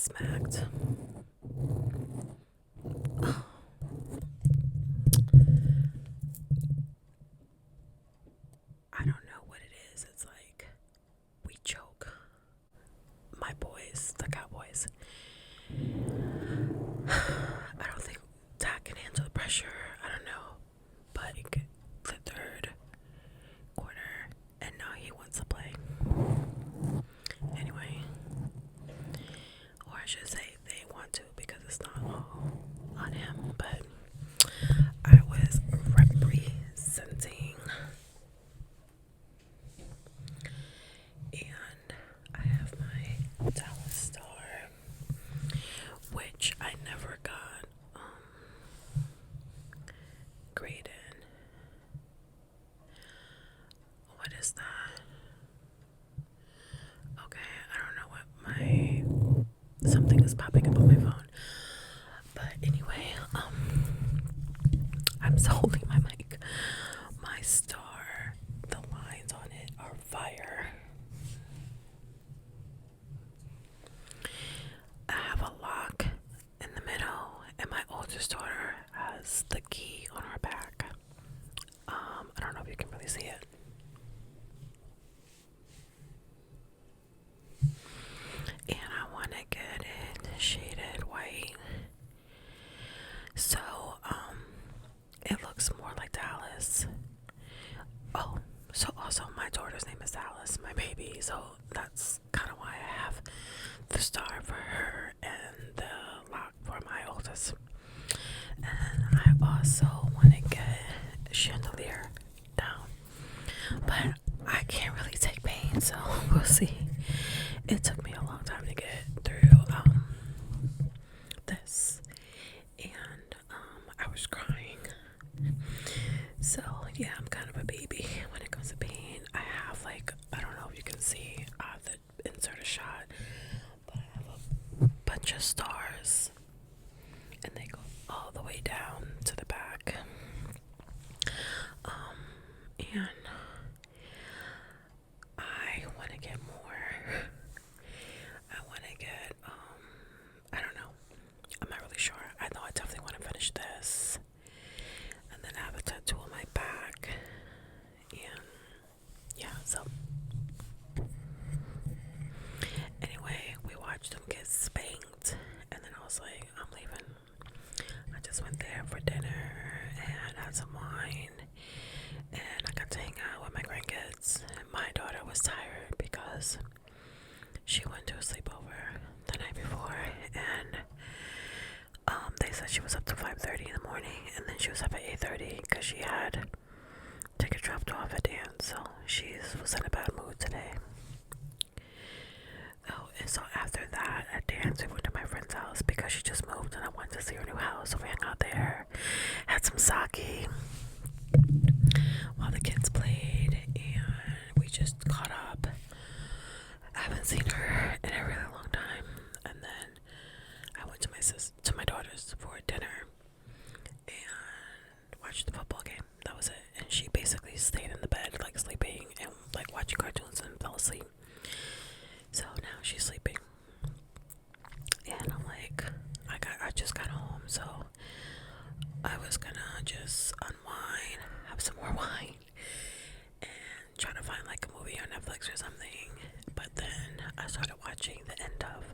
smacked. I don't know what it is. It's like we choke. My boys, the Cowboys. I don't think Dak can handle the pressure. I don't know. But the third quarter, and now he wants to play. Anyway, or I should say they want to because it's not all on him. But I was representing, and I have my Dallas Star, which I never got graded. What is that? Okay, I don't know what something is popping up on my phone. But anyway, I'm holding my mic. My star, the lines on it are fire. I have a lock in the middle, and my oldest daughter has the key on her back. I don't know if you can really see it. And I want to get it shaded white. So, it looks more like Dallas. Oh, so also my daughter's name is Dallas, my baby. So that's kind of why I have the star for her and the lock for my oldest. And I also want to get a chandelier down, but I can't really take pain, so we'll see. It took me a long time to get through this, and I was crying. So yeah, I'm kind of a baby when it comes to pain. I have I don't know if you can see, I have to insert a shot, but I have a bunch of stars, and they go all the way down to the back. And I want to get more. I want to get, I don't know. I'm not really sure. I know I definitely want to finish this. And then I have a tattoo on my back. And yeah, so. Anyway, we watched them get spanked. And then I was like, I'm leaving. I just went there for dinner and had some wine. And I got to hang out with my grandkids. My daughter was tired because she went to a sleepover the night before, and they said she was up to 5:30 in the morning, and then she was up at 8:30 because she had to get dropped off at dance. So she was in a bad mood today. Oh, and so after that at dance, we went to my friend's house because she just moved, and I wanted to see her new house. So we hung out there, had some sake while the kids played, and we just caught up. I haven't seen her in a really long time. And then I went to my daughter's for dinner and watched the football game. That was it. And she basically stayed in the bed, sleeping and watching cartoons, and fell asleep. So now she's sleeping. And I'm like, I just got home, so I was gonna just unwind, have some more wine, and try to find a movie on Netflix or something. But then I started watching the end of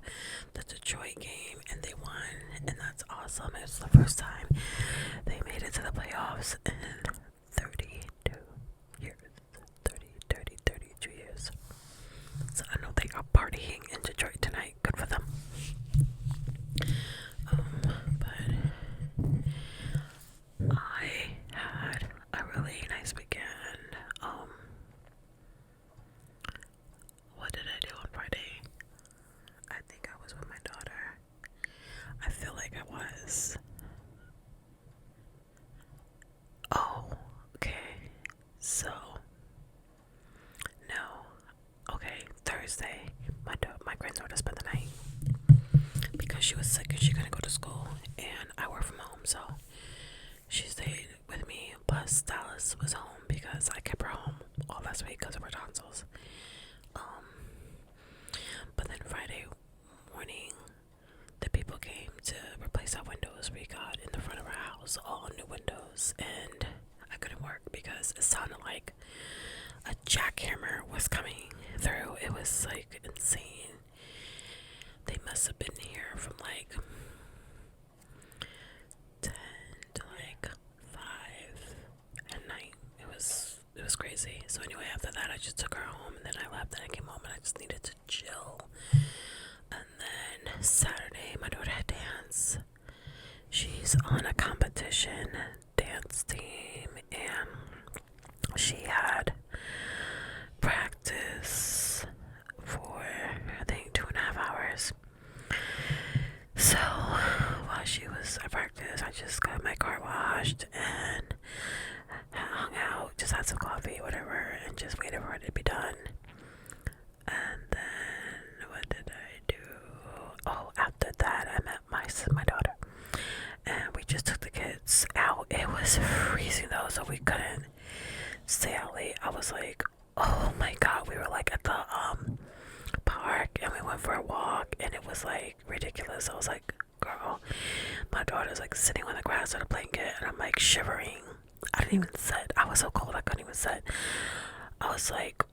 the Detroit game, and they won, and that's awesome. It's the first time they made it to the playoffs in 32 years. 32 years. So I know they are partying in Detroit tonight. Good for them. But I had a really nice weekend. What did I do on Friday? I think I was with my daughter. I feel like I was. Oh, okay. So, no. Okay, Thursday, my granddaughter spent the night because she was sick and she couldn't go to school, and I work from home, so she stayed with me. Plus, Dallas was home because I kept her home all last week because of her tonsils. But then Friday morning, came to replace our windows. We got in the front of our house all new windows, and I couldn't work because it sounded like a jackhammer was coming through. It was like insane. They must have been here from like 10 to like 5 at night. It was crazy. So anyway, after that I just took her home, and then I left, and I came home, and I just needed to chill. And then Saturday my daughter had dance. She's on a competition dance team, and she had practice for I think 2.5 hours. So while she was at practice, I just got my car washed and hung out, just had some coffee, whatever, and just waited for it to be done. And then what did I do? Oh, after that I met my daughter, and we just took the kids out. It was freezing though, so we couldn't stay out late. I was like, oh my god, we were like at the park, and we went for a walk, and it was like ridiculous. I was like, girl, my daughter's like sitting on the grass on a blanket, and I'm like shivering. I didn't even sit. I was so cold I couldn't even sit. I was like,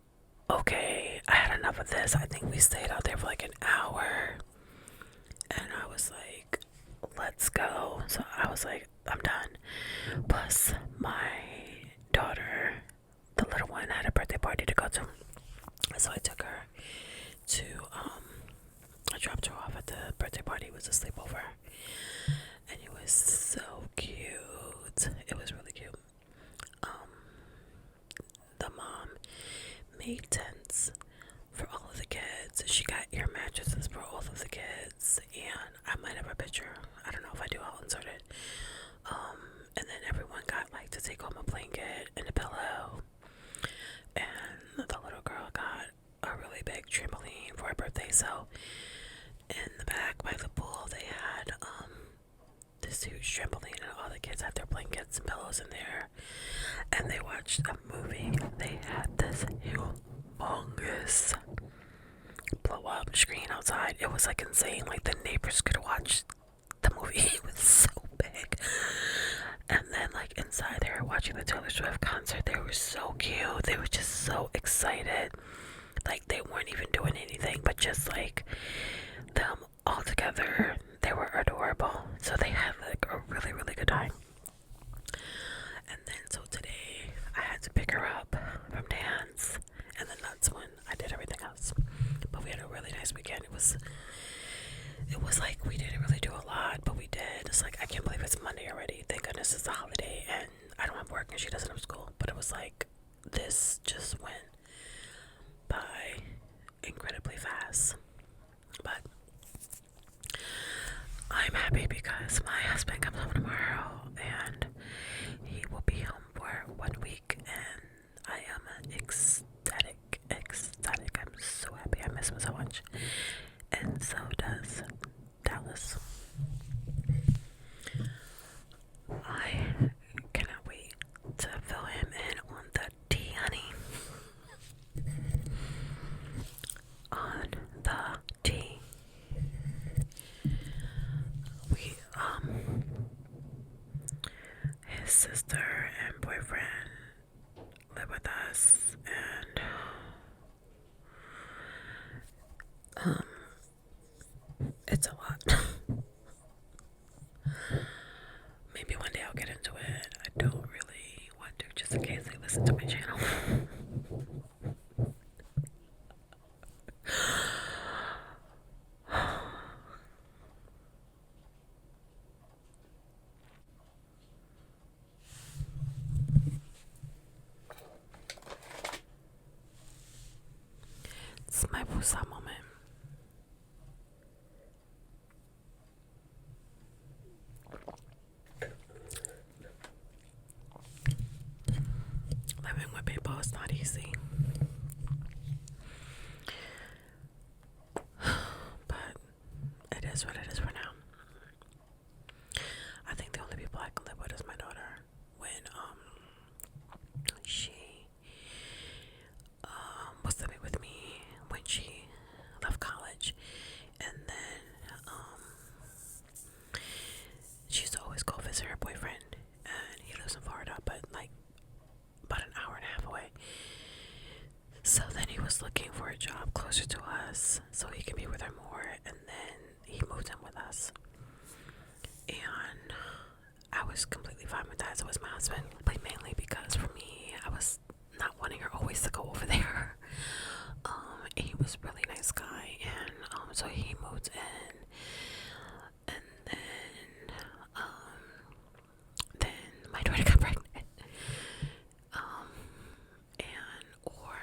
okay, I had enough of this. I think we stayed out there for like an hour, and I was like, let's go. So I was like, I'm done. Plus my daughter, the little one, had a birthday party to go to, so I took her to I dropped her off at the birthday party. It was a sleepover, and it was so cute. It was really cute. The mom made tents for all of the kids. She got air mattresses for all of the kids, and I might have a picture. I don't know if I do. I'll insert it. And then everyone got like to take home a blanket and a pillow, and the little girl got a really big trampoline for her birthday. So in the back by the pool, they had this huge trampoline, and all the kids had their blankets and pillows in there, and they watched a movie. They had this humongous blow up screen outside. It was like insane. Like the neighbors could watch the movie. It was so big. And then like inside, they were watching the Taylor Swift concert. They were so cute. They were just so excited. Like they weren't even doing anything, but just like them all together. They were adorable. So they had like a really, really good time. And then so today I had to pick her up from dance, and then that's when I did everything else. But we had a really nice weekend. It was like we didn't really do a lot, but we did. It's like I can't believe it's Monday already. Thank goodness it's a holiday and I don't have work and she doesn't have school. But it was like this just went by incredibly fast. But I'm happy because my husband comes home tomorrow, and he will be home for 1 week, and I am ecstatic. I'm so happy. I miss him so much, and so does Dallas. I cannot wait to fill him in on the tea, honey. On the tea. We his sister and boyfriend live with us, and it's a lot. Maybe one day I'll get into it. I don't really want to, just in case they listen to my channel. It's my Wusa moment. Living with people is not easy. But it is what it is for now. I think the only people I can live with is my daughter. When she was living with me when she left college, and then was looking for a job closer to us so he can be with her more, and then he moved in with us. And I was completely fine with that. So was my husband, but mainly because for me, I was not wanting her always to go over there. He was a really nice guy, and so he moved in, and then my daughter got pregnant, and or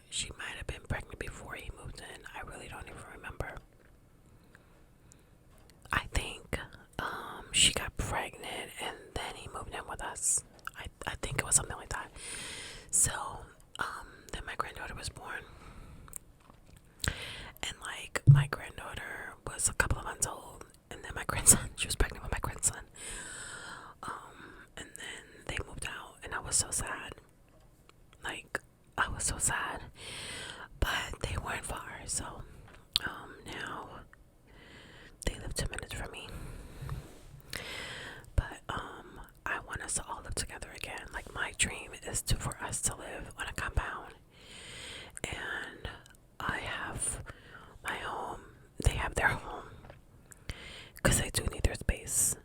she might have been pregnant before he moved in. I really don't even remember. I think she got pregnant and then he moved in with us. I think it was something like that. So then my granddaughter was born, and like my granddaughter was a couple of months old, and then my grandson, she was pregnant with my grandson, and then they moved out, and I was so sad. Like, I was so sad, but they weren't far, so now they live 2 minutes from me. But I want us to all live together again. Like, my dream is for us to live on a compound, and I have my home, they have their home, because they do need their space.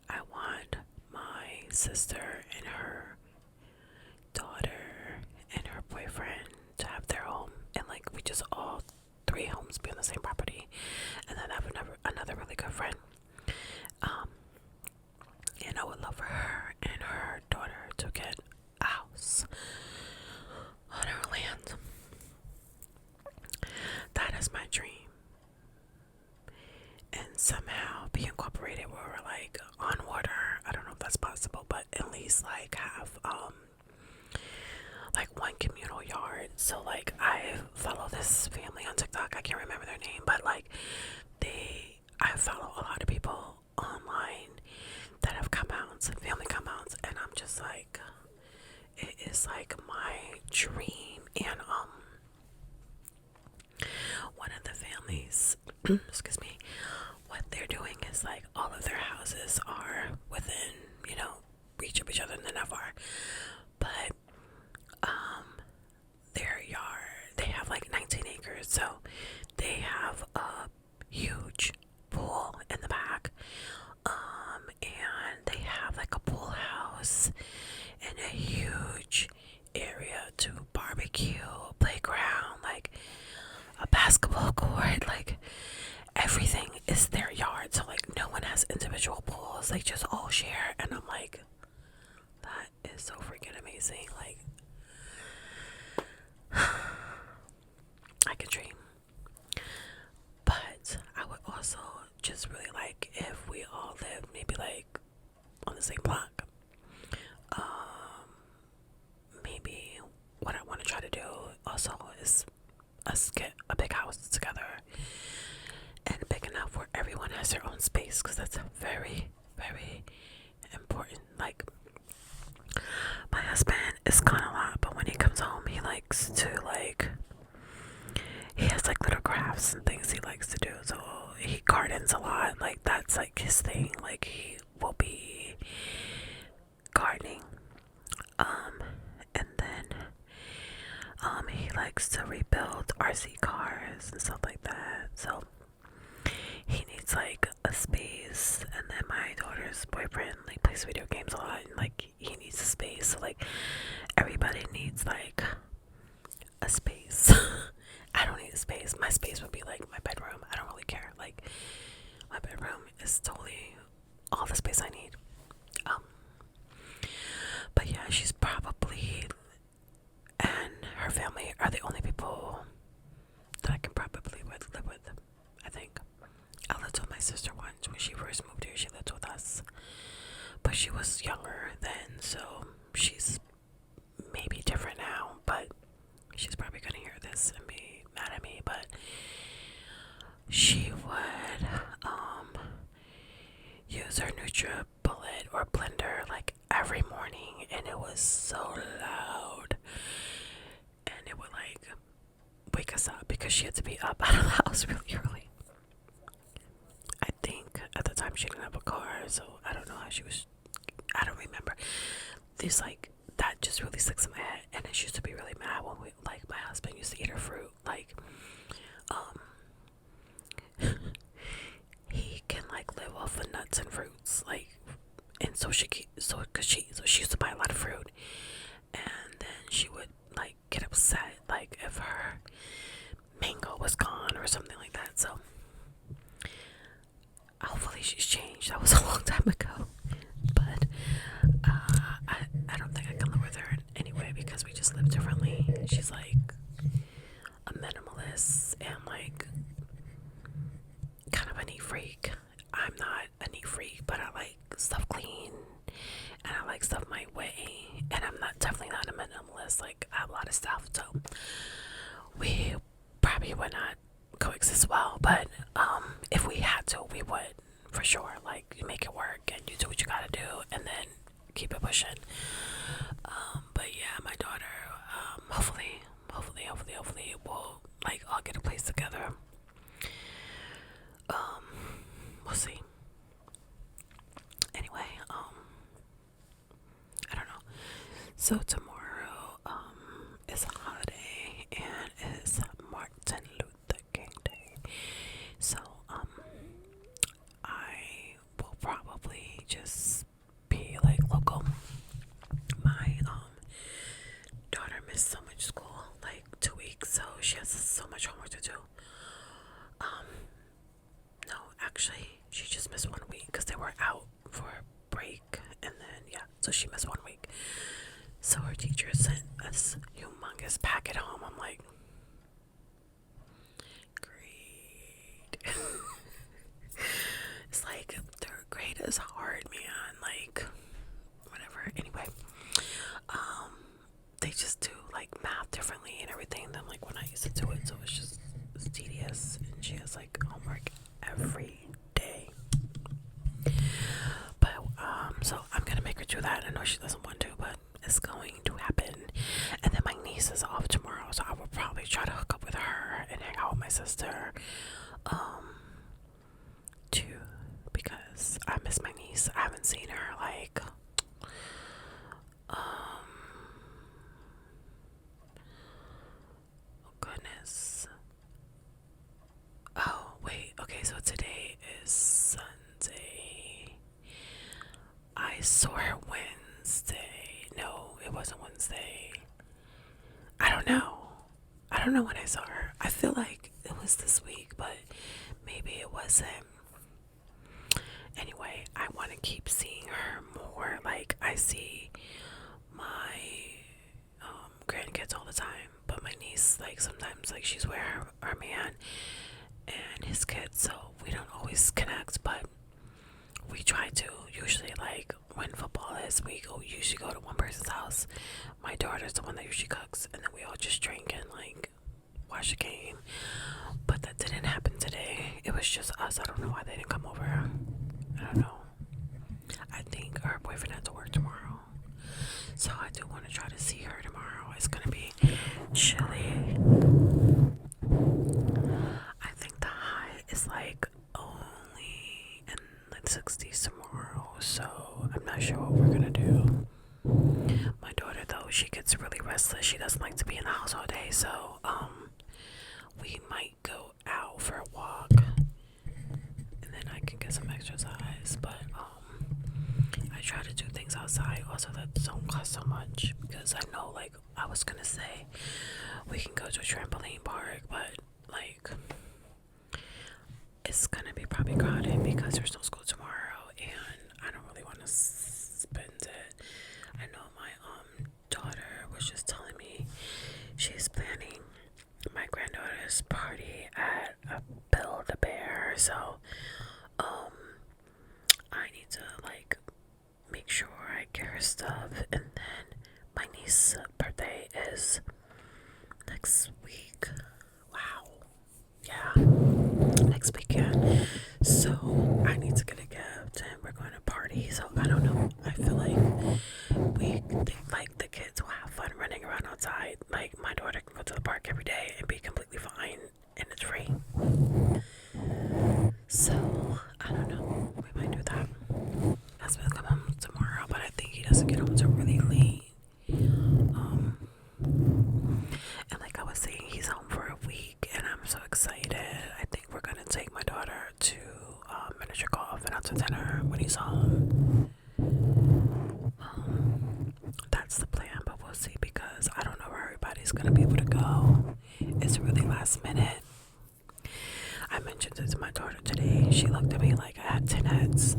I want my sister and her daughter and her boyfriend to have their home, and like we just all 3 homes be on the same property, and then I have another really good friend. And I would love for her and her daughter to get a house on our land. That is my dream. And somehow be incorporated where we're like on water. I don't know if that's possible, but at least like have like one communal yard. So like I follow this family on TikTok. I can't remember their name, but like I follow a lot of people online that have compounds, family compounds, and I'm just like, it is like my dream. And one of the families, excuse me, what they're doing is like all of their houses are within, reach of each other, and they're not far. But their yard, they have like 19 acres, so they have a huge pool in the back, and they have like a pool house and a huge area to barbecue, playground, like a basketball court, like everything is their yard. So like no one has individual pools, they just all share. And I'm like, that is so freaking amazing. Like, I could dream. But I would also just really like if we all lived maybe like on the same block. Maybe what I want to try to do also is us get a big house together, and big enough where everyone has their own space, because that's very, very important. Like, my husband is gone a lot, but when he comes home, he likes to he has like little crafts and things he likes to do. So he gardens a lot. Like, that's like his thing. Like, he will be gardening. And then he likes to rebuild RC cars and stuff like that. So he needs like a space. And then my daughter's boyfriend like plays video games a lot, and like he needs a space. So like everybody needs like a space. I don't need a space. My space would be like my bedroom. I don't really care. Like, my bedroom is totally all the space I need. But yeah, she's probably, and her family are the only people that I can probably live with, I think. I lived with my sister once when she first moved here. She lived with us, but she was younger then, so she's maybe different now. But she's probably gonna hear this and be mad at me. But she would use her NutriBullet or blender like every morning, and it was so loud, and it would like wake us up because she had to be up out of the house really early. I think at the time she didn't have a car, so I don't know how she was. I don't remember. There's like that just really sticks in my head. And it used to be really mad when my husband used to eat her fruit. He can live off of nuts and fruits, and so she used to buy a lot of fruit, and then she would get upset if her mango was gone or something like that. So hopefully she's changed. That was a long time ago, but I don't think I can live with her anyway because we just live differently. She's a minimalist and kind of a neat freak. I'm not a neat freak, but I like stuff clean and I like stuff my way, and I'm definitely not a minimalist. I have a lot of stuff, so we probably would not coexist well, but if we had to, we would for sure. You make it work and you do what you gotta do and then keep it pushing. But yeah, my daughter, hopefully we'll all get a place together. We'll see. Anyway, I don't know. So tomorrow, is a holiday and it's Martin Luther King Day. So, I will probably just be local. My daughter missed so much school, 2 weeks, so she has so much homework to do. No, actually, she just missed 1 week because they were out for a break, and then so she missed 1 week. So her teacher sent us humongous packet home. I'm like, great. It's third grade is hard, man. Whatever. Anyway, they just do math differently and everything than when I used to do it. So it's tedious, and she has homework every day. But so I'm gonna make her do that. I know she doesn't want to, but it's going to happen. And then my niece is off tomorrow, so I will probably try to hook up with her and hang out with my sister, too, because I miss my niece. I haven't seen her oh goodness. Oh wait, okay, so today is Sunday. I saw her Wednesday. No, it wasn't Wednesday. I don't know when I saw her. I feel like it was this week, but maybe it wasn't. Anyway, I want to keep seeing her more. I see my grandkids all the time, but my niece, sometimes she's with her man and his kids, so we don't always connect, but we try to. Usually when football is, we usually go to one person's house. My daughter's the one that usually cooks, and then we all just drink and watch the game. But that didn't happen today. It was just us. I don't know why they didn't come over. I don't know. I think her boyfriend had to work tomorrow, so I do want to try to see her tomorrow. It's gonna be chilly. I think the high is only in the 60s tomorrow, so I'm not sure what we're gonna do. My daughter, though, she gets really restless. She doesn't like to be in the house all day, so we might go out for a walk, and then I can get some exercise. But I try to do things outside also that don't cost so much, because I know I was gonna say we can go to a trampoline park, but it's gonna be probably crowded because there's no school tomorrow, and I don't really want to spend it. I know my daughter was just telling me she's planning my granddaughter's party at a Build-A-Bear, so I need to make sure I get her stuff. And then my niece's birthday is next week. Wow. Yeah, next weekend. So I need to get a gift, and we're going to party. So I don't know. I feel the kids will have fun running around outside. My daughter can go to the park every day and be completely fine, and it's free. So I don't know. We might do that. Husband come home tomorrow, but I think he doesn't get home until really late. she's gonna be able to go. It's really last minute. I mentioned it to my daughter today. She looked at me like I had 10 heads.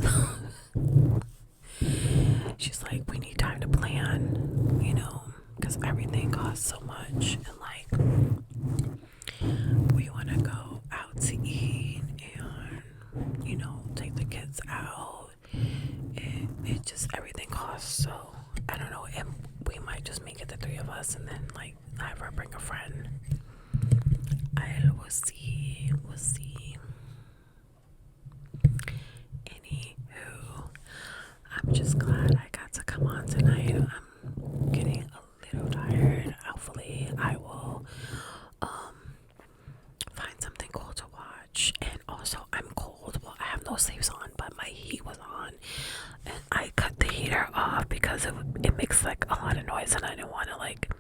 She's like, we need time to plan, because everything costs so much. And like, we want to go out to eat and, take the kids out. It just, everything costs. So I don't know. We might just make it the three of us and then like have her bring a friend. We'll see. We'll see. Anywho, I'm just glad I got to come on tonight. I'm getting a little tired. Hopefully, I will find something cool to watch. And also, I'm cold. Well, I have no sleeves on, but my heat was on, and I cut the heater off because it makes like a lot of noise, and I didn't want to like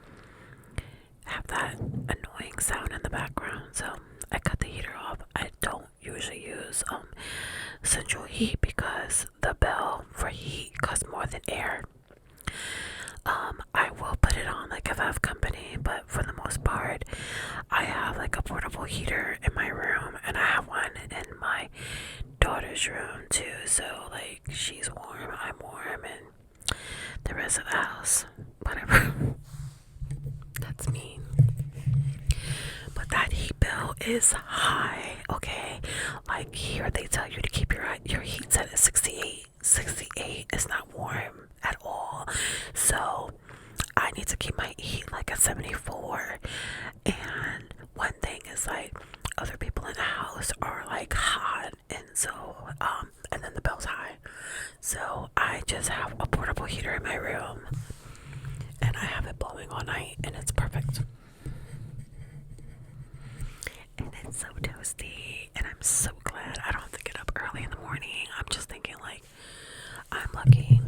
have that annoying sound in the background. So I cut the heater off. I don't usually use central heat because the bill for heat costs more than air. I will put it on like if I have company, but for the most part I have like a portable heater in my room, and I have one in my daughter's room too, so like she's warm, I'm warm, and the rest of the house, whatever. That's mean. But that heat bill is high, okay? Like here they tell you to keep your heat set at 68. 68 is not warm at all. So I need to keep my heat like at 74. And one thing is like other people in the house are like hot, and so and then the bill's high. So I just have a portable heater in my room, and I have it blowing all night, and it's perfect. And it's so toasty, and I'm so glad I don't have to get up early in the morning. I'm just thinking like, I'm lucky.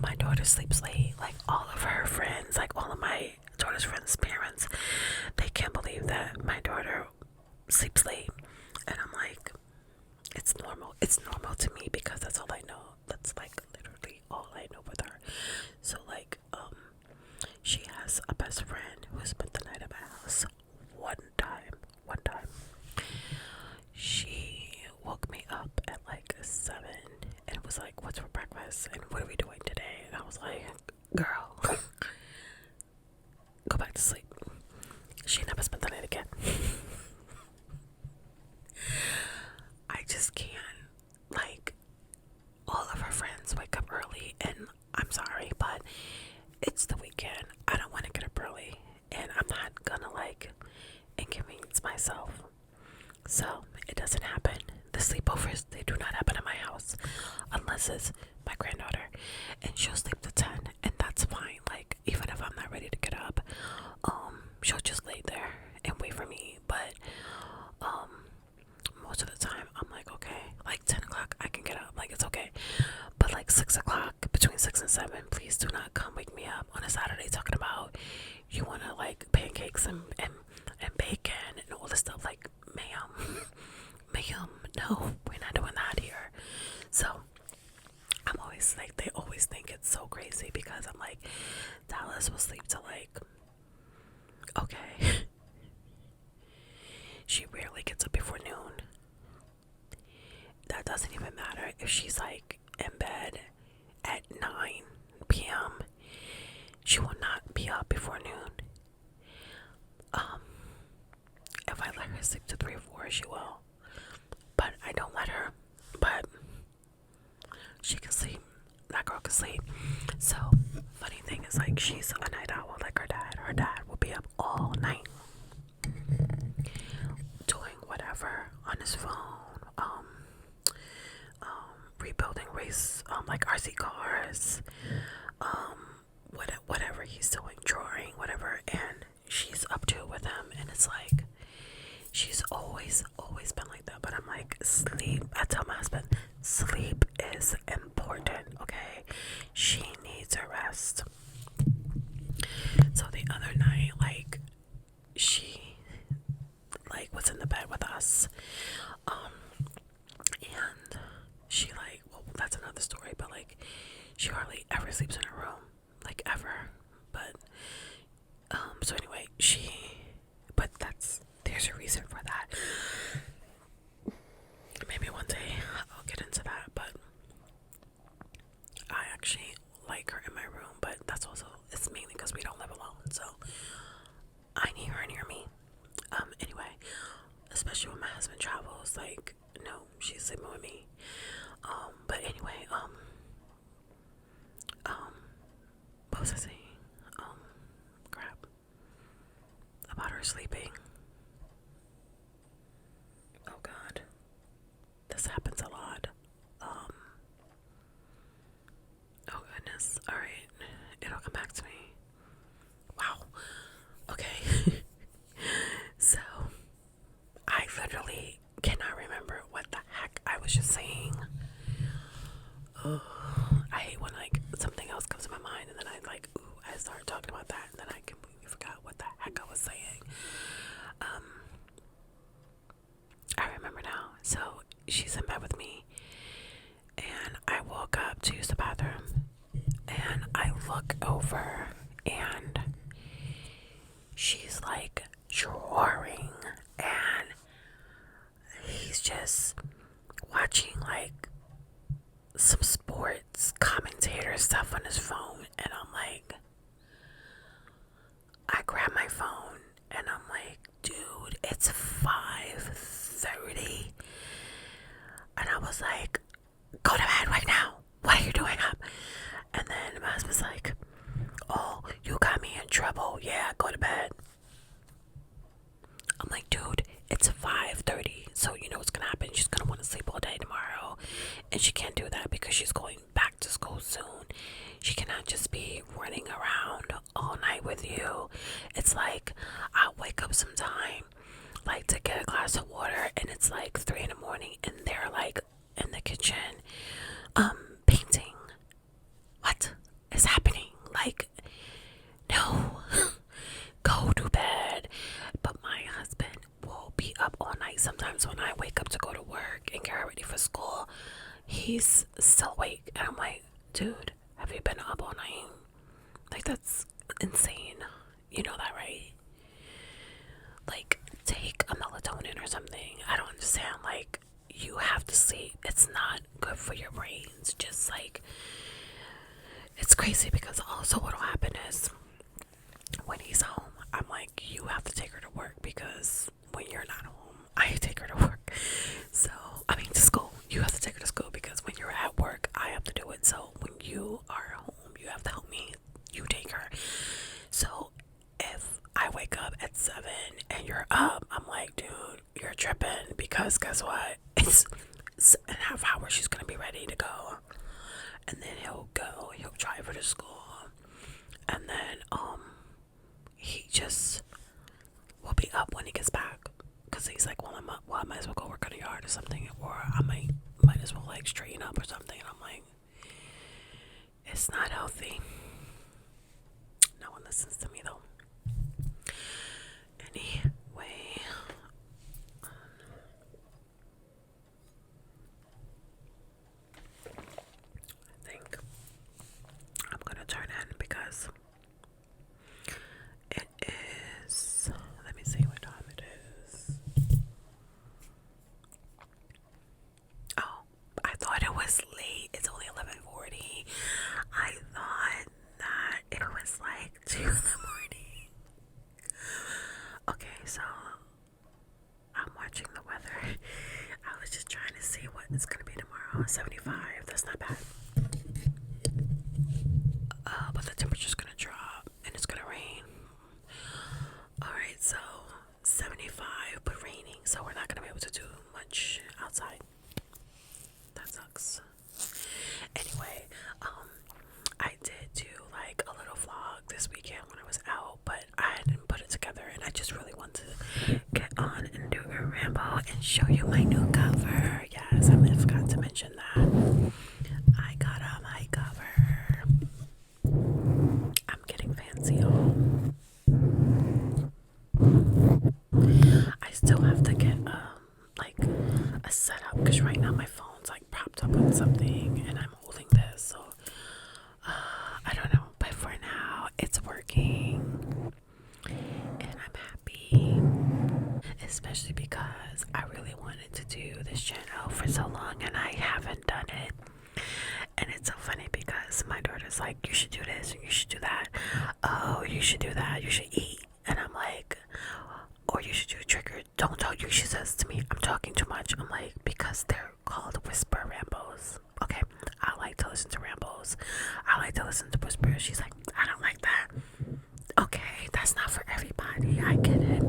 My daughter sleeps late. Like all of her friends, like all of my daughter's friends' parents, they can't believe that my daughter sleeps late. And I'm like, it's normal. It's normal to me because that's all I know. That's like literally all I know with her. So like, she has a best friend who spent the night at my house one time. She woke me up at like 7 and was like, what's for breakfast and what are we doing today? And I was like, girl, go back to sleep. She never spent the night again. I just can't. Like, all of her friends wake up early, and I'm sorry, but it's the weekend. I don't want to get up early, and I'm not gonna like inconvenience myself. So it doesn't happen. The sleepovers, they do not happen at my house unless it's my granddaughter, and she'll sleep to 10, and that's fine. Like even if I'm not ready to get up, she'll just lay there and wait for me. But most of the time I'm like, okay, like 10 o'clock I can get up, like it's okay. But like 6 o'clock, between 6 and 7, please do not come wake me up on a Saturday talking about you want to like pancakes and bacon and all this stuff. Like, ma'am, no, we're not doing that here. So I'm always like, they always think it's so crazy because I'm like, Dallas will sleep till like, okay. She rarely gets up before noon. That doesn't even matter if she's like in bed at 9 p.m. She will not be up before noon. If I let her sleep to 3 or 4, she will. But I don't let her. But she can sleep. That girl can sleep. So, funny thing is like, she's a night owl like her dad. Her dad will be up all night doing whatever on his phone. Rebuilding race, like RC cars, whatever he's doing, drawing, whatever, and she's up to it with him, and it's like, she's always been like that. But I'm like, sleep, I tell my husband, sleep is important, okay? She needs a rest. So the other night, like, she like was in the bed with us, and she like, well, that's another story, but like, she hardly ever sleeps in her room, like ever. But her sleeping. Oh God, this happens a lot. Oh goodness. All right, it'll come back to me. Wow. Okay. So I literally cannot remember what the heck I was just saying. Oh, I hate when like something else comes to my mind and then I start talking about that and then I completely forgot what the heck I was saying. I remember now. So she's in bed with me and I woke up to use the bathroom and I look over and she's like drawing and he's just watching like some sports commentator stuff on his phone and I grab my phone and I'm like, dude, it's 5:30 and I was like, go to bed right now, what are you doing up? And then my husband's like, oh, you got me in trouble, yeah, go to bed. I'm like, dude, it's 5:30, so you know what's gonna happen. She's gonna want to sleep all day tomorrow, and she can't do that because she's going back to school soon. She cannot just be running around all night with you. It's like I'll wake up sometime, like to get a glass of water, and it's like 3 in the morning, and they're like in the kitchen, painting. What is happening? Like, no. Go to bed. But my husband will be up all night. Sometimes when I wake up to go to work and get ready for school, he's still awake. And I'm like, dude, have you been up all night? Like, that's insane. You know that, right? Like, take a melatonin or something. I don't understand. Like, you have to sleep. It's not good for your brains. Just like, it's crazy because also what'll happen is when he's home, I'm like, you have to take her to work because when you're not home, I take her to work. So, I mean, to school. You have to take her to school because when you're at work, I have to do it. So, when you are home, you have to help me. You take her. So, if I wake up at 7 and you're up, I'm like, dude, you're tripping because guess what? It's in a half hour, she's going to be ready to go. And then he'll drive her to school. And then, he just will be up when he gets back because he's like, well, I'm up, well, I might as well go work on the yard or something, or I might as well like straighten up or something. And I'm like, it's not healthy. No one listens to me though. Anyway, I think I'm gonna turn in because it is, let me see what time it is. Oh, I thought it was late. It's only 11:40. I thought that it was like 2 in the morning. Okay, so I'm watching the weather. I was just trying to see what it's gonna be tomorrow. 75. That's not bad. But the temperature's gonna drop and it's gonna rain. Alright, so 75 but raining, so we're not gonna be able to do much outside. That sucks. Anyway, I did do like a little vlog this weekend when I was out, but I didn't put it together and I just really want to get on and do a ramble and show you my new cover. Yes, I forgot to mention that. I got a mic cover. I'm getting fancy, y'all. I still have to get like a setup because right now my phone's like propped up on something and I'm holding this, so I don't know, but for now it's working and I'm happy, especially because I really wanted to do this channel for so long and I haven't done it. And it's so funny because my daughter's like, you should do this and you should do that. Oh, you should do that, you should eat. And I'm like, or you should do trigger. Don't talk. She says to me, I'm talking too much. I'm like, because they're called whisper rambles. Okay, I like to listen to rambles. I like to listen to whispers. She's like, I don't like that. Okay, that's not for everybody. I get it.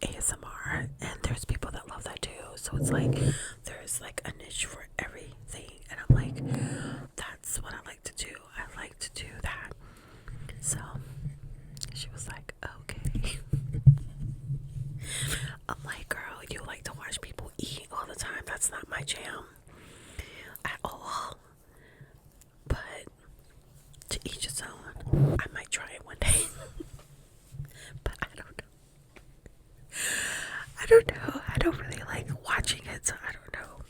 ASMR, and there's people that love that too. So it's like there's like a niche for everything, and I'm like, that's what I like to do. I like to do that. So she was like, okay. I'm like, girl, you like to watch people eat all the time. That's not my jam at all. But to each his own. I might try it one day. But I don't know. I don't really like watching it, so I don't know.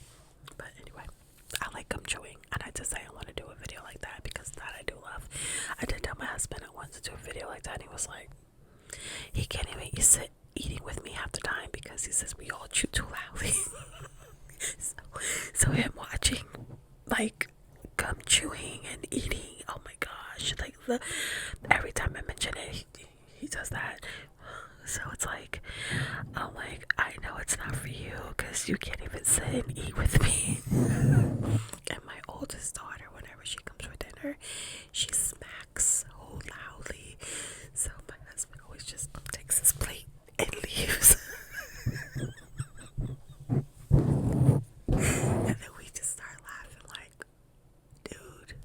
But anyway, I like gum chewing, and I just say I want to do a video like that because that I do love. I did tell my husband I wanted to do a video like that, and he was like, he can't even sit eating with me half the time because he says we all chew too loudly. so him watching like gum chewing and eating, oh my gosh, like every time I mention it, he does that. So it's like, I'm like, I know it's not for you because you can't even sit and eat with me. And my oldest daughter, whenever she comes for dinner, she smacks so loudly. So my husband always just takes his plate and leaves. And then we just start laughing like, dude,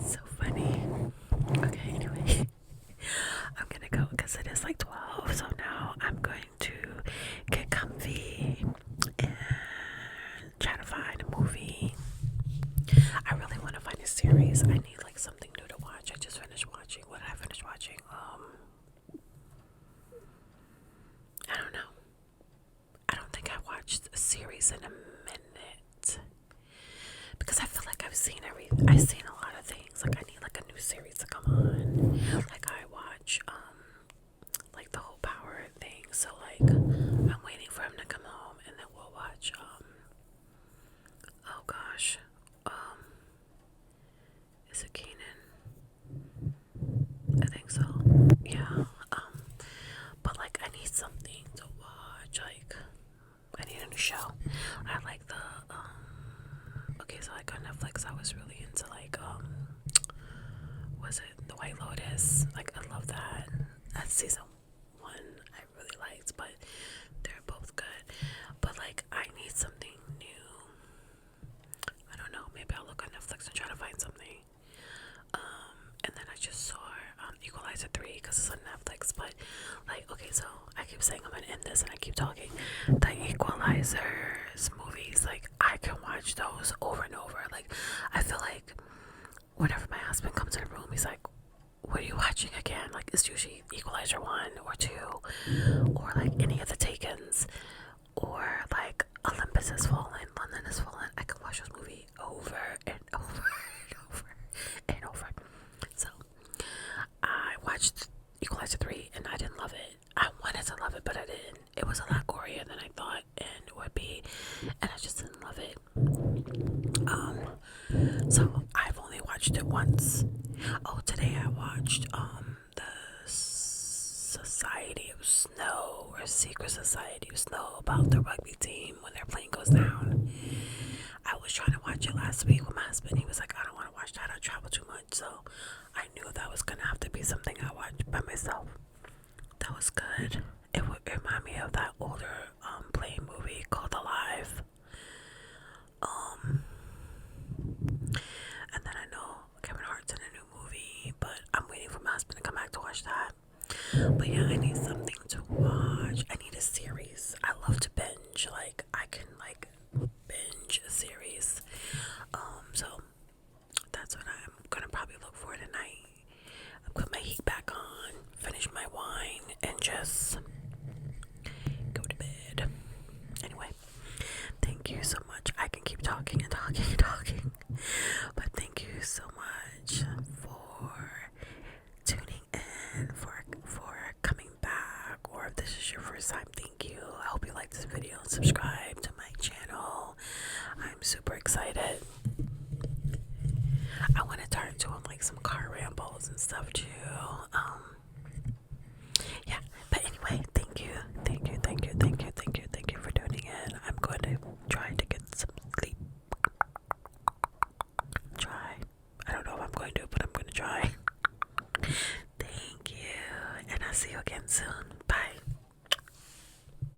so funny. Okay, anyway. I'm gonna go because it is like 12, so now I'm going to get comfy and try to find a movie. I really want to find a series. I need like something new to watch. I just finished watching. What did I finish watching? I don't know. I don't think I watched a series in a minute because I feel like I've seen a lot of things. Like I need like a new series to come on. Like I watch like the whole power thing. So like I'm waiting for him to come home and then we'll watch oh gosh. Is it Kanan? I think so. Yeah. But like I need something to watch. Like I need a new show. I like the okay, so like on Netflix I was really into like was it The White Lotus? Like I love that. That's season 1 I really liked, but they're both good. But like I need something new. I don't know, maybe I'll look on Netflix and try to find something. And then I just saw Equalizer 3 because it's on Netflix, but like okay, so I keep saying I'm gonna end this and I keep talking. The Equalizers movies, like I can watch those over and over. Like I feel like whenever my husband comes in the room, he's like, what are you watching again? Like it's usually Equalizer 1 or 2 or like any of the Takens or like Olympus Has Fallen, London Has Fallen. I can watch this movie over and over and over and over. So I watched Equalizer 3 and I didn't love it. I wanted to love it, but I didn't. It was a lot gorier than I thought it would be, and I just didn't love it. So I've only watched it once. Oh, today I watched the Society of Snow or Secret Society of Snow about the rugby team when their plane goes down. I was trying to watch it last week with my husband. He was like, I don't want to watch that. I travel too much. So I knew that was gonna have to be something I watched by myself. That was good. It would remind me of that older plane movie called Alive. And then I know Kevin Hart's in a new movie, but I'm waiting for my husband to come back to watch that. But yeah, I need something to watch. I need a series. I love to binge. Like I can like binge a series. So that's what I'm gonna probably look for tonight. I put my heat back on, finish my wine, and just go to bed. Anyway, thank you so much. I can keep talking and talking and talking, but thank you so much for tuning in, for coming back, or if this is your first time, thank you. I hope you like this video and subscribe to my channel. I'm super excited. I want to start doing like some car rambles and stuff too.